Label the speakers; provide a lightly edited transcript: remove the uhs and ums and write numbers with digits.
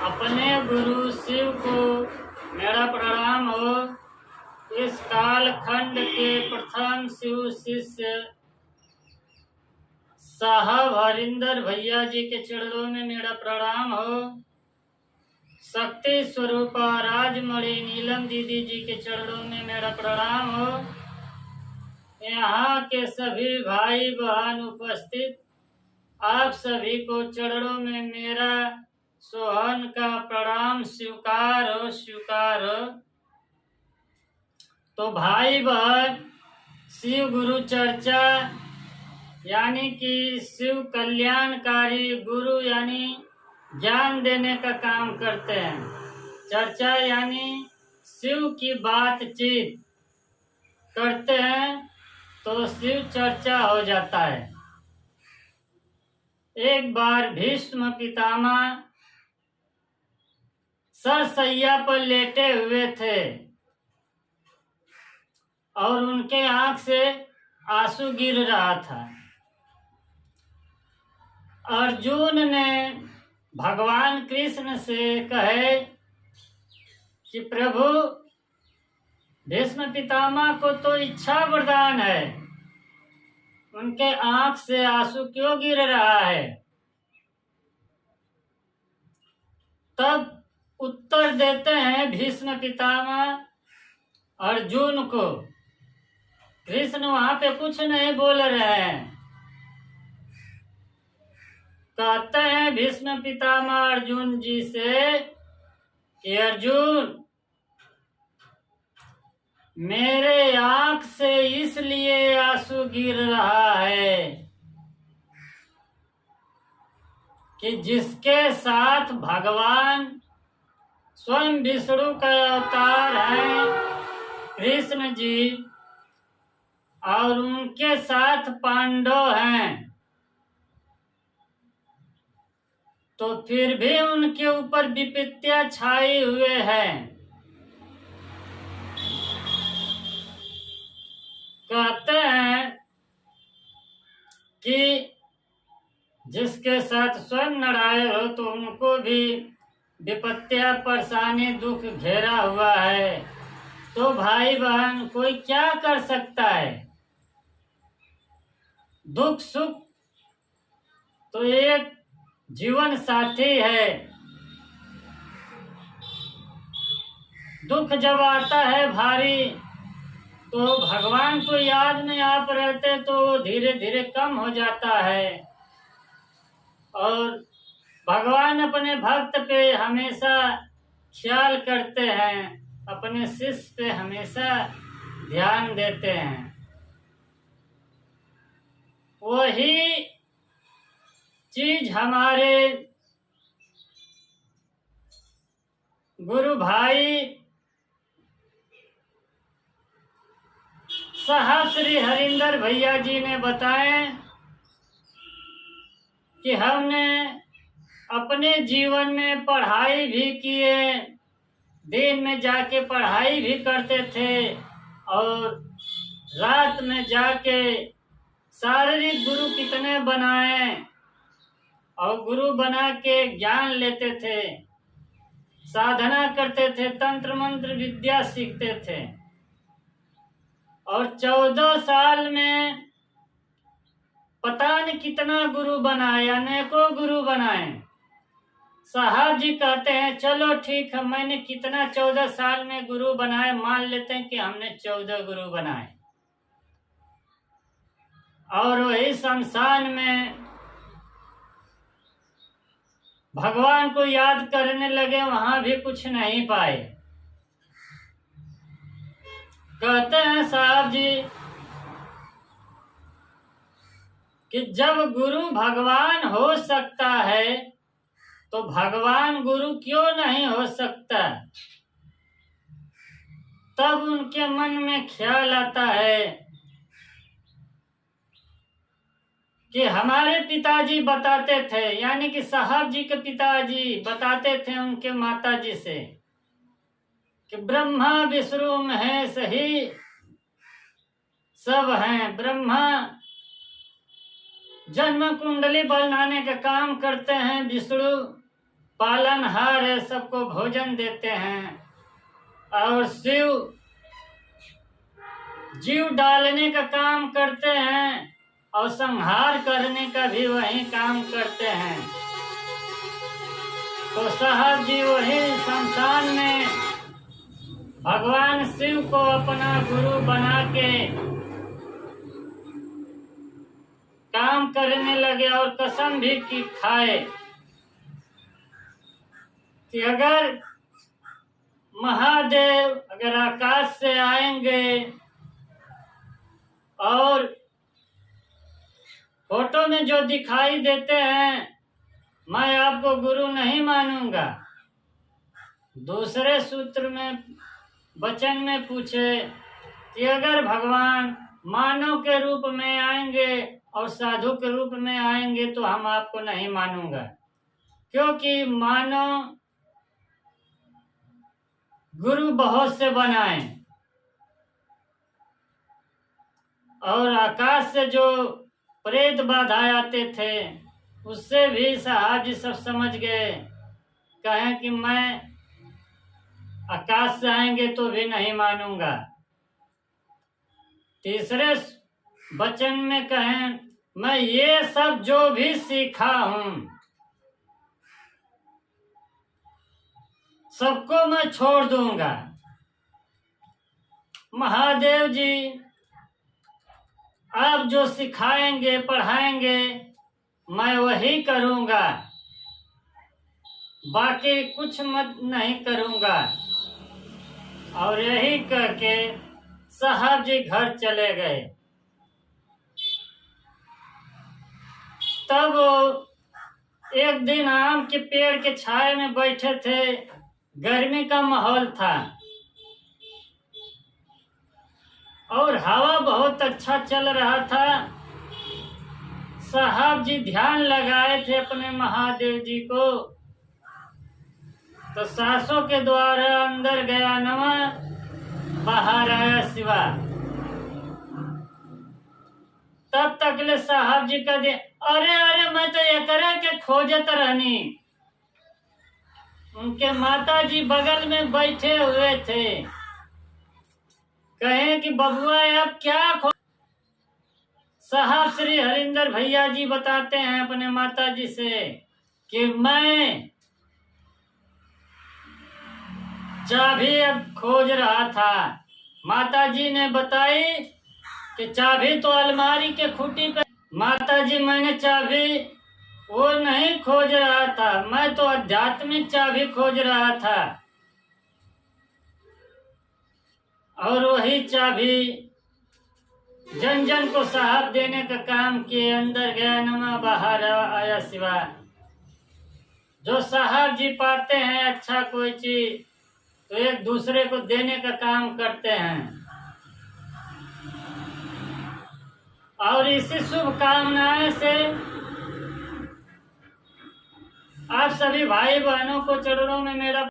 Speaker 1: अपने गुरु शिव को मेरा प्रणाम हो। इस कालखंड के प्रथम शिव शिष्य साहब हरिंदर भैया जी के चरणों में मेरा प्रणाम हो। शक्ति स्वरूपा राजमणि नीलम दीदी जी के चरणों में मेरा प्रणाम हो। यहाँ के सभी भाई बहन उपस्थित आप सभी को चरणों में मेरा सोहन का प्रणाम स्वीकार हो, स्वीकार हो। तो भाई बहन, शिव गुरु चर्चा यानी कि शिव कल्याणकारी गुरु यानी ज्ञान देने का काम करते हैं। चर्चा यानी शिव की बातचीत करते हैं तो शिव चर्चा हो जाता है। एक बार भीष्म पितामह सरसैया पर लेटे हुए थे और उनके आंख से आंसू गिर रहा था। अर्जुन ने भगवान कृष्ण से कहे कि प्रभु, भीष्म पितामह को तो इच्छा वरदान है, उनके आंख से आंसू क्यों गिर रहा है? तब उत्तर देते हैं भीष्म पितामह अर्जुन को। कृष्ण वहां पे कुछ नहीं बोल रहे हैं। कहते हैं भीष्म पितामह अर्जुन जी से कि अर्जुन, मेरे आंख से इसलिए आंसू गिर रहा है कि जिसके साथ भगवान स्वयं विष्णु का अवतार है कृष्ण जी और उनके साथ पांडव हैं, तो फिर भी उनके ऊपर विपत्तियां छाई हुए हैं। कहते हैं कि जिसके साथ स्वयं नारायण हो तो उनको भी विपत्तियां परेशानी दुख घेरा हुआ है। तो भाई बहन, कोई क्या कर सकता है? दुख सुख तो एक जीवन साथी है। दुख जब आता है भारी तो भगवान को याद में आप रहते तो वो धीरे धीरे कम हो जाता है और भगवान अपने भक्त पे हमेशा ख्याल करते हैं, अपने शिष्य पे हमेशा ध्यान देते हैं। वही चीज हमारे गुरु भाई साहब श्री हरिंदर भैया जी ने बताए कि हमने अपने जीवन में पढ़ाई भी किए, दिन में जाके पढ़ाई भी करते थे और रात में जाके शारीरिक गुरु कितने बनाए और गुरु बना के ज्ञान लेते थे, साधना करते थे, तंत्र मंत्र विद्या सीखते थे और 14 साल में पता नहीं कितना गुरु बनाए, अनेकों गुरु बनाए। साहब जी कहते हैं चलो ठीक है, मैंने कितना 14 साल में गुरु बनाए, मान लेते हैं कि हमने 14 गुरु बनाए और वही शमशान में भगवान को याद करने लगे, वहां भी कुछ नहीं पाए। कहते हैं साहब जी कि जब गुरु भगवान हो सकता है तो भगवान गुरु क्यों नहीं हो सकता? तब उनके मन में ख्याल आता है कि हमारे पिताजी बताते थे, यानी कि साहब जी के पिताजी बताते थे उनके माता जी से कि ब्रह्मा विष्णु महेश ही सब हैं। ब्रह्मा जन्म कुंडली बनाने का काम करते हैं, विष्णु पालनहार है, सबको भोजन देते हैं। और जीव डालने का काम करते हैं और संहार करने का भी वही काम करते हैं। तो साहब जी वही संसार में भगवान शिव को अपना गुरु बना के काम करने लगे और कसम भी की खाए कि अगर महादेव अगर आकाश से आएंगे और फोटो में जो दिखाई देते हैं, मैं आपको गुरु नहीं मानूंगा। दूसरे सूत्र में वचन में पूछे कि अगर भगवान मानव के रूप में आएंगे और साधु के रूप में आएंगे तो हम आपको नहीं मानूंगा, क्योंकि मानव गुरु बहुत से बनाए और आकाश से जो प्रेत बाधा आते थे उससे भी साहब जी सब समझ गए, कहें कि मैं आकाश से आएंगे तो भी नहीं मानूंगा। तीसरे वचन में कहें मैं ये सब जो भी सीखा हूं सबको मैं छोड़ दूंगा। महादेव जी आप जो सिखाएंगे पढ़ाएंगे मैं वही करूंगा, बाकी कुछ मत नहीं करूंगा। और यही करके साहब जी घर चले गए। तब एक दिन आम के पेड़ के छाए में बैठे थे, गर्मी का माहौल था और हवा बहुत अच्छा चल रहा था। साहब जी ध्यान लगाए थे अपने महादेव जी को, तो सांसों के द्वारा अंदर गया नमः, बाहर आया शिवा। तब तक ले साहब जी का दे अरे अरे मैं तो एकरा के खोजत रहनी। उनके माता जी बगल में बैठे हुए थे, कहे कि बबुआ आप क्या साहब श्री हरिंदर भैया जी बताते हैं अपने माता जी से कि मैं चाबी अब खोज रहा था। माता जी ने बताई कि चाबी तो अलमारी के खूंटी पे। माता जी मैंने चाबी वो नहीं खोज रहा था, मैं तो आध्यात्मिक चाबी खोज रहा था। और वही चाबी जन जन को साहब देने का काम किए। अंदर गया नमा, बाहर आया शिवा। जो साहब जी पाते हैं अच्छा कोई चीज तो एक दूसरे को देने का काम करते हैं। और इसी शुभकामनाएं से आप सभी भाई बहनों को चरणों में मेरा